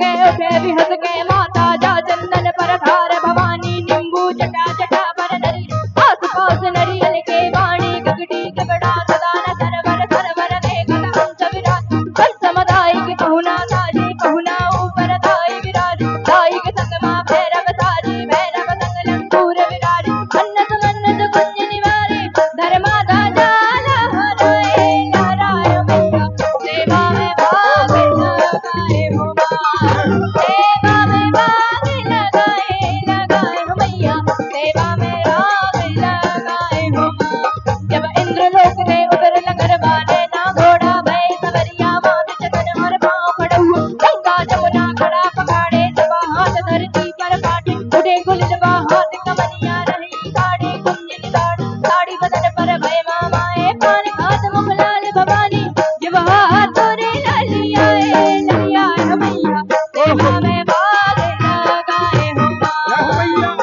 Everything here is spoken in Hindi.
के उठे भी हंस के माता जा चंदन पर धार भवानी नींबू जटा जटा पर नरी आस पास नरियल के वाणी गगड़ी गगड़ा सदा न सरवर सरवर देखत हंस विराज हर समुदाय की पहुना साजी पहुना ऊपर दाई विराज दाई के संग मां भैरव साजी भैरव संग लंगूर विराज अन्नत मन्नत कुंज निवारी धर्मा ध्वजा लहराए लहराए मैया सेवा में भाग लगाए हो मां सेवा में भाग लगाए हो मैया सेवा में भाग लगाए हो मां जब इंद्रलोक से उतर लंगर वाले ना घोड़ा भय सवरिया माथ चतन और पांव खड़ू गंगा जमुना खड़ा पखाड़े सब हाथ धरती पर काटे उठे गुलजबा हाथ कमनिया रही साड़ी कुंज निसाड़ साड़ी बदन पर भय मामाए पान खात मुख लाल भवानी जब हाथ तोरे ललियाए ललियाए मैया सेवा में